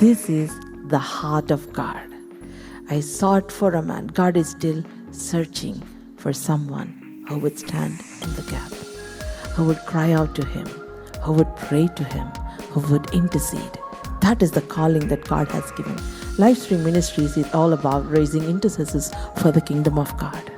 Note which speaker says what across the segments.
Speaker 1: This is the heart of God. I sought for a man. God is still searching for someone who would stand in the gap, who would cry out to Him, who would pray to Him, who would intercede. That is the calling that God has given. Livestream Ministries is all about raising intercessors for the kingdom of God.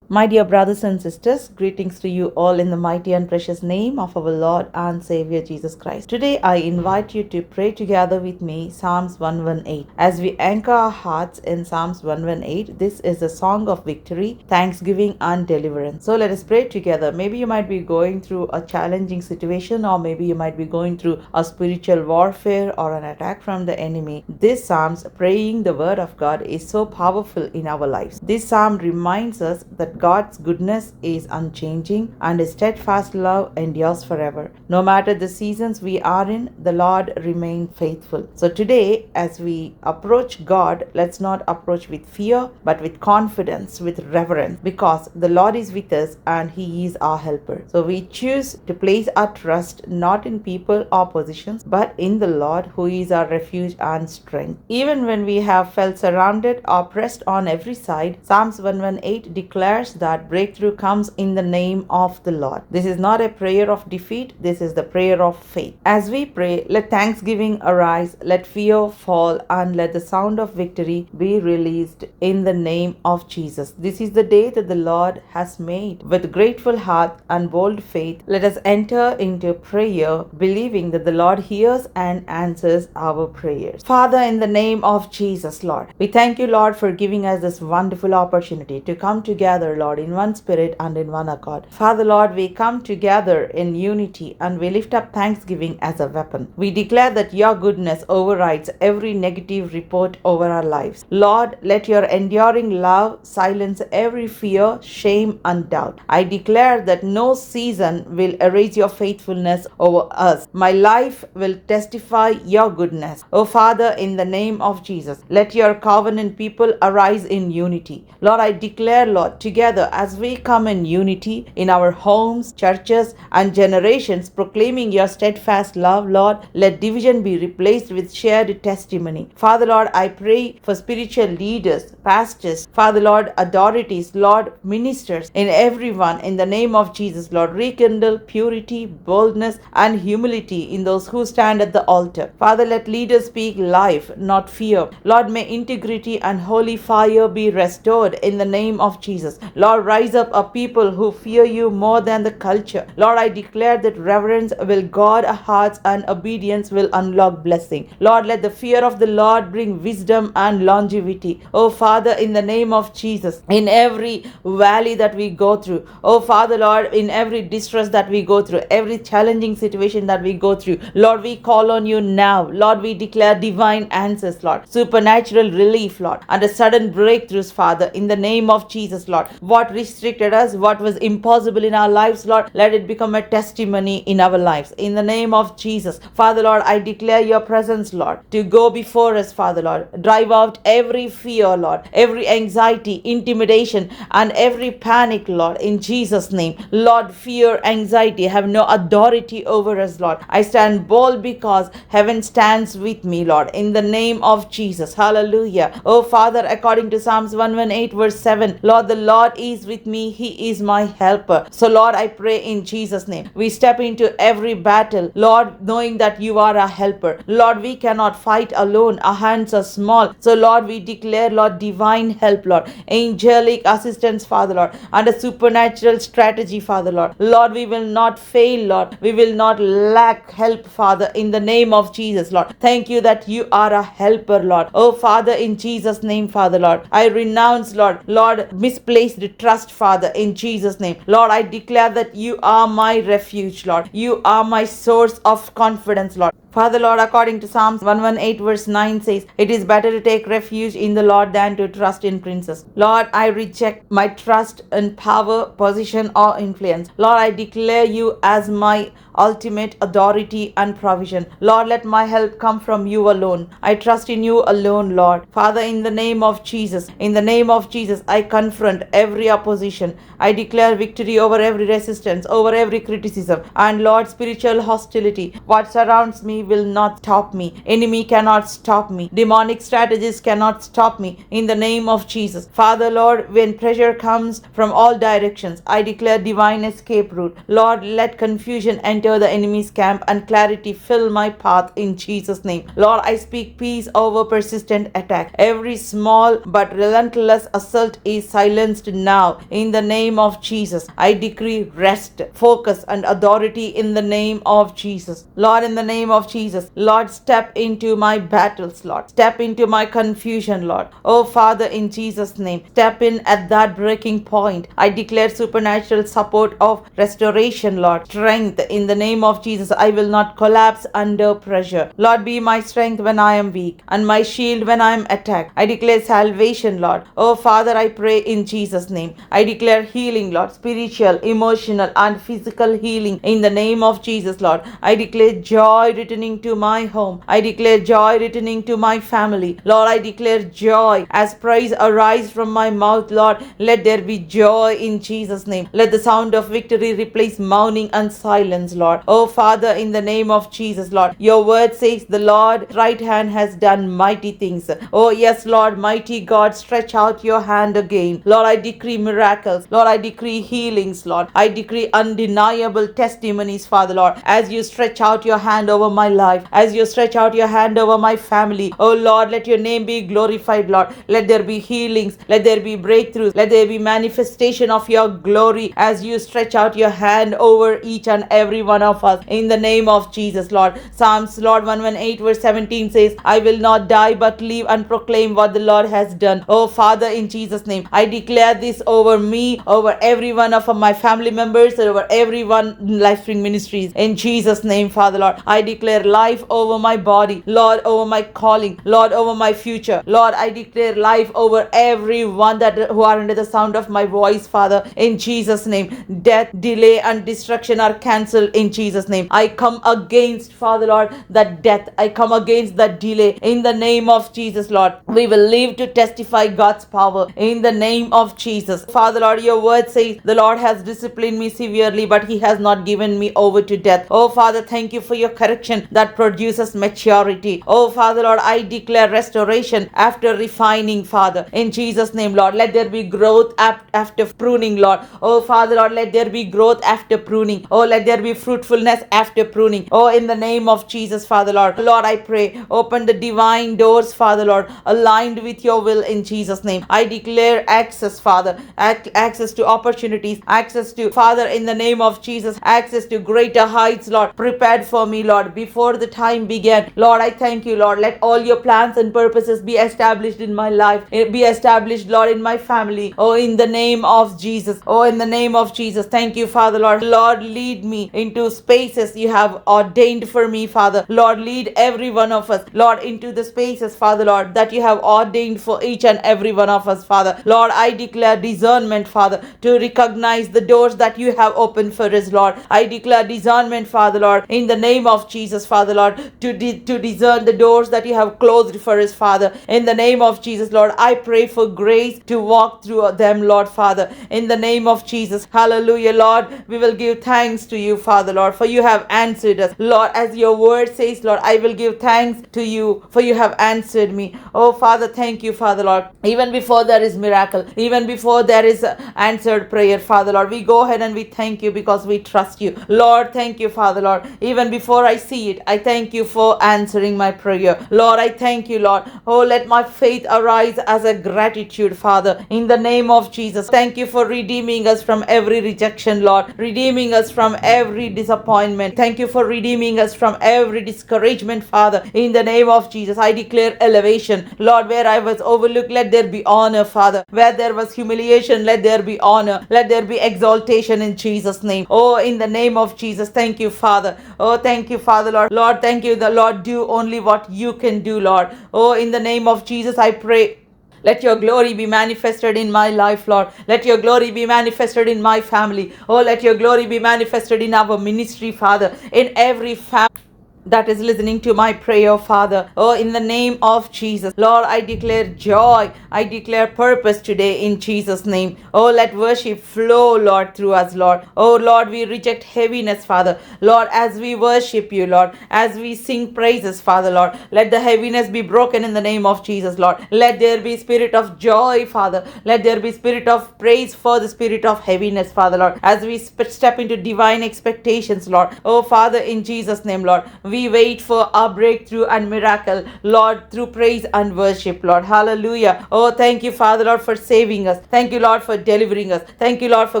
Speaker 2: My dear brothers and sisters, greetings to you all in the mighty and precious name of our Lord and Savior Jesus Christ. Today I invite you to pray together with me Psalms 118. As we anchor our hearts in Psalms 118, this is a song of victory, thanksgiving and deliverance. So let us pray together. Maybe you might be going through a challenging situation, or maybe you might be going through a spiritual warfare or an attack from the enemy. This Psalms, praying the word of God, is so powerful in our lives. This Psalm reminds us that God's goodness is unchanging and His steadfast love endures forever. No matter the seasons we are in, the Lord remains faithful. So today, as we approach God, let's not approach with fear, but with confidence, with reverence, because the Lord is with us and He is our helper. So we choose to place our trust not in people or positions, but in the Lord, who is our refuge and strength. Even when we have felt surrounded or pressed on every side, Psalms 118 declares that breakthrough comes in the name of the Lord. This is not a prayer of defeat, this is the prayer of faith. As we pray, let thanksgiving arise, let fear fall, and let the sound of victory be released in the name of Jesus. This is the day that the Lord has made. With grateful heart and bold faith, let us enter into prayer, believing that the Lord hears and answers our prayers. Father, in the name of Jesus, Lord, we thank you, Lord, for giving us this wonderful opportunity to come together, Lord, in one spirit and in one accord. Father, Lord, we come together in unity and we lift up thanksgiving as a weapon. We declare that your goodness overrides every negative report over our lives. Lord, let your enduring love silence every fear, shame, and doubt. I declare that no season will erase your faithfulness over us. My life will testify your goodness. Oh Father, in the name of Jesus, let your covenant people arise in unity. Lord, I declare, Lord, together as we come in unity in our homes, churches, and generations, proclaiming your steadfast love, Lord, let division be replaced with shared testimony. Father, Lord, I pray for spiritual leaders, pastors, Father, Lord, authorities, Lord, ministers, in everyone, in the name of Jesus, Lord, rekindle purity, boldness, and humility in those who stand at the altar. Father, let leaders speak life, not fear. Lord, may integrity and holy fire be restored in the name of Jesus. Lord, rise up a people who fear you more than the culture. Lord, I declare that reverence will guard our hearts and obedience will unlock blessing. Lord, let the fear of the Lord bring wisdom and longevity. Oh Father, in the name of Jesus, in every valley that we go through, oh Father, Lord, in every distress that we go through, every challenging situation that we go through, Lord, we call on you now. Lord, we declare divine answers, Lord, supernatural relief, Lord, and a sudden breakthroughs, Father, in the name of Jesus, Lord. What restricted us, what was impossible in our lives, Lord, let it become a testimony in our lives. In the name of Jesus, Father, Lord, I declare your presence, Lord, to go before us, Father, Lord. Drive out every fear, Lord, every anxiety, intimidation, and every panic, Lord, in Jesus' name. Lord, fear, anxiety have no authority over us, Lord. I stand bold because heaven stands with me, Lord, in the name of Jesus. Hallelujah. Oh, Father, according to Psalms 118, verse 7, Lord, the Lord is with me. He is my helper. So, Lord, I pray in Jesus' name, we step into every battle, Lord, knowing that you are a helper. Lord, we cannot fight alone. Our hands are small. So, Lord, we declare, Lord, divine help, Lord, angelic assistance, Father, Lord, and a supernatural strategy, Father, Lord. Lord, we will not fail, Lord. We will not lack help, Father, in the name of Jesus, Lord. Thank you that you are a helper, Lord. Oh, Father, in Jesus' name, Father, Lord, I renounce, Lord, misplaced trust, Father, in Jesus' name. Lord, I declare that you are my refuge, Lord. You are my source of confidence, Lord. Father, Lord, according to Psalms 118 verse 9 says, it is better to take refuge in the Lord than to trust in princes. Lord, I reject my trust in power, position, or influence. Lord, I declare you as my ultimate authority and provision. Lord, let my help come from you alone. I trust in you alone, Lord. Father, in the name of Jesus, in the name of Jesus, I confront every opposition. I declare victory over every resistance, over every criticism, and Lord, spiritual hostility. What surrounds me will not stop me. Enemy cannot stop me. Demonic strategies cannot stop me. In the name of Jesus. Father, Lord, when pressure comes from all directions, I declare divine escape route. Lord, let confusion enter the enemy's camp and clarity fill my path in Jesus' name. Lord, I speak peace over persistent attack. Every small but relentless assault is silenced now in the name of Jesus. I decree rest, focus, and authority in the name of Jesus. Lord, in the name of Jesus, Lord, step into my battles, Lord. Step into my confusion, Lord. Oh, Father, in Jesus' name, step in at that breaking point. I declare supernatural support of restoration, Lord. Strength in the name of Jesus. I will not collapse under pressure. Lord, be my strength when I am weak and my shield when I am attacked. I declare salvation, Lord. Oh, Father, I pray in Jesus' name. I declare healing, Lord. Spiritual, emotional, and physical healing in the name of Jesus, Lord. I declare joy returning to my home. I declare joy returning to my family. Lord, I declare joy as praise arise from my mouth, Lord. Let there be joy in Jesus' name. Let the sound of victory replace mourning and silence, Lord. Oh, Father, in the name of Jesus, Lord. Your word says the Lord's right hand has done mighty things. Oh, yes, Lord, mighty God, stretch out your hand again. Lord, I decree miracles. Lord, I decree healings, Lord. I decree undeniable testimonies, Father, Lord, as you stretch out your hand over my life, as you stretch out your hand over my family. Oh, Lord, let your name be glorified, Lord. Let there be healings. Let there be breakthroughs. Let there be manifestation of your glory as you stretch out your hand over each and every one of us in the name of Jesus, Lord. Psalms, Lord, 118 verse 17 says, I will not die but live and proclaim what the Lord has done. Oh, Father, in Jesus' name, I declare this over me, over every one of my family members, over everyone in Lifespring Ministries. In Jesus' name, Father, Lord, I declare life over my body, Lord, over my calling, Lord, over my future. Lord, I declare life over everyone that who are under the sound of my voice, Father, in Jesus' name. Death, delay, and destruction are cancelled in Jesus' name. I come against, Father, Lord, that death. I come against that delay in the name of Jesus, Lord. We will live to testify God's power in the name of Jesus. Father, Lord, your word says the Lord has disciplined me severely, but he has not given me over to death. Oh, Father, thank you for your correction that produces maturity. Oh, Father, Lord, I declare restoration after refining, Father, in Jesus' name, Lord. Let there be growth after pruning, Lord. Oh, Father, Lord, let there be growth after pruning. Oh, let there be fruitfulness after pruning. Oh, in the name of Jesus, Father, Lord. Lord, I pray, open the divine doors, Father, Lord, aligned with your will in Jesus' name. I declare access, Father, access to opportunities, access to, Father, in the name of Jesus, access to greater heights, Lord, prepared for me, Lord, before the time began. Lord, I thank you, Lord. Let all your plans and purposes be established in my life, be established, Lord, in my family. Oh, in the name of Jesus. Oh, in the name of Jesus. Thank you, Father, Lord. Lord, lead me into spaces you have ordained for me, Father. Lord, lead every one of us, Lord, into the spaces, Father, Lord, that you have ordained for each and every one of us, Father. Lord, I declare discernment, Father, to recognize the doors that you have opened for us, Lord. I declare discernment, Father, Lord, in the name of Jesus, Father, Lord, to discern the doors that you have closed for us, Father. In the name of Jesus, Lord, I pray for grace to walk through them, Lord, Father. In the name of Jesus, hallelujah, Lord, we will give thanks to you, Father, Lord, for you have answered us. Lord, as your word says, Lord, I will give thanks to you, for you have answered me. Oh, Father, thank you, Father, Lord. Even before there is miracle, even before there is answered prayer, Father, Lord, we go ahead and we thank you because we trust you. Lord, thank you, Father, Lord. Even before I see it, I thank you for answering my prayer. Lord, I thank you, Lord. Oh, let my faith arise as a gratitude, Father, in the name of Jesus. Thank you for redeeming us from every rejection, Lord, redeeming us from every disappointment. Thank you for redeeming us from every discouragement, Father, in the name of Jesus. I declare elevation, Lord. Where I was overlooked, let there be honor, Father. Where there was humiliation, let there be honor, let there be exaltation in Jesus' name. Oh, in the name of Jesus, thank you, Father. Oh, thank you, Father, Lord. Lord, thank you, the Lord. Do only what you can do, Lord. Oh, in the name of Jesus, I pray. Let your glory be manifested in my life, Lord. Let your glory be manifested in my family. Oh, let your glory be manifested in our ministry, Father, in every family that is listening to my prayer, Father. Oh, in the name of Jesus, Lord, I declare joy. I declare purpose today in Jesus' name. Oh, let worship flow, Lord, through us, Lord. Oh, Lord, we reject heaviness, Father. Lord, as we worship you, Lord, as we sing praises, Father, Lord, let the heaviness be broken in the name of Jesus, Lord. Let there be spirit of joy, Father. Let there be spirit of praise for the spirit of heaviness, Father, Lord, as we step into divine expectations, Lord. Oh, Father, in Jesus' name, Lord, we wait for our breakthrough and miracle, Lord, through praise and worship, Lord. Hallelujah. Oh, thank you, Father, Lord, for saving us. Thank you, Lord, for delivering us. Thank you, Lord, for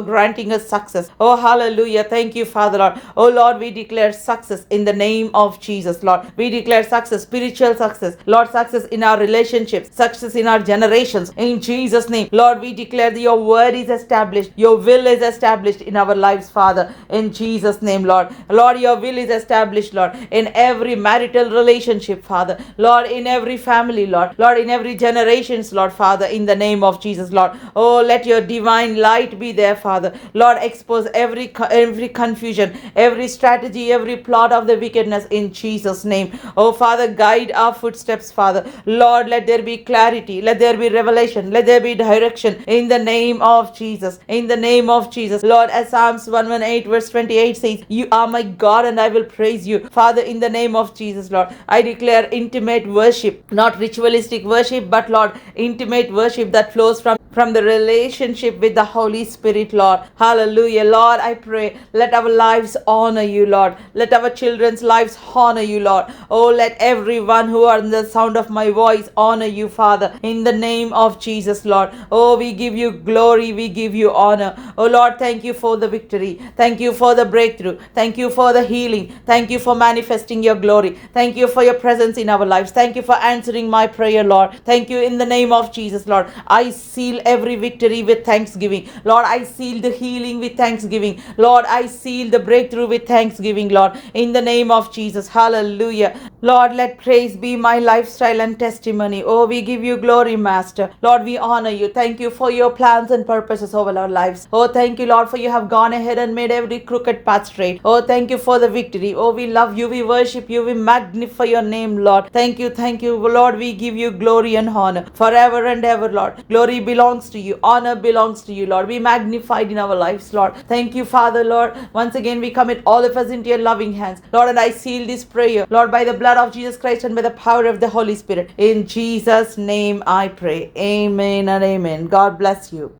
Speaker 2: granting us success. Oh, hallelujah. Thank you, Father, Lord. Oh, Lord, we declare success in the name of Jesus, Lord. We declare success, spiritual success, Lord, success in our relationships, success in our generations. In Jesus' name, Lord, we declare that your word is established, your will is established in our lives, Father. In Jesus' name, Lord. Lord, your will is established, Lord, in every marital relationship, Father. Lord, in every family, Lord. Lord, in every generations, Lord, Father, in the name of Jesus, Lord. Oh, let your divine light be there, Father. Lord, expose every confusion, every strategy, every plot of the wickedness in Jesus' name. Oh, Father, guide our footsteps, Father. Lord, let there be clarity, let there be revelation, let there be direction in the name of Jesus. In the name of Jesus, Lord, as Psalms 118 verse 28 says, you are my God and I will praise you. Father, in the name of Jesus, Lord, I declare intimate worship, not ritualistic worship, but Lord, intimate worship that flows from the relationship with the Holy Spirit, Lord. Hallelujah. Lord, I pray, let our lives honor you, Lord. Let our children's lives honor you, Lord. Oh, let everyone who are in the sound of my voice honor you, Father, in the name of Jesus, Lord. Oh, we give you glory, we give you honor. Oh, Lord, thank you for the victory. Thank you for the breakthrough. Thank you for the healing. Thank you for manifesting your glory. Thank you for your presence in our lives. Thank you for answering my prayer, Lord. Thank you in the name of Jesus, Lord. I seal every victory with thanksgiving. Lord, I seal the healing with thanksgiving. Lord, I seal the breakthrough with thanksgiving, Lord, in the name of Jesus. Hallelujah. Lord, let praise be my lifestyle and testimony. Oh, we give you glory, Master. Lord, we honor you. Thank you for your plans and purposes over our lives. Oh, thank you, Lord, for you have gone ahead and made every crooked path straight. Oh, thank you for the victory. Oh, we love you, we worship you, we magnify your name, Lord. Thank you, Lord. We give you glory and honor forever and ever, Lord. Glory belongs to you, honor belongs to you, Lord. Be magnified in our lives, Lord. Thank you, Father, Lord. Once again, we commit all of us into your loving hands, Lord, and I seal this prayer, Lord, by the blood of Jesus Christ and by the power of the Holy Spirit. In Jesus' name I pray. Amen and amen. God bless you.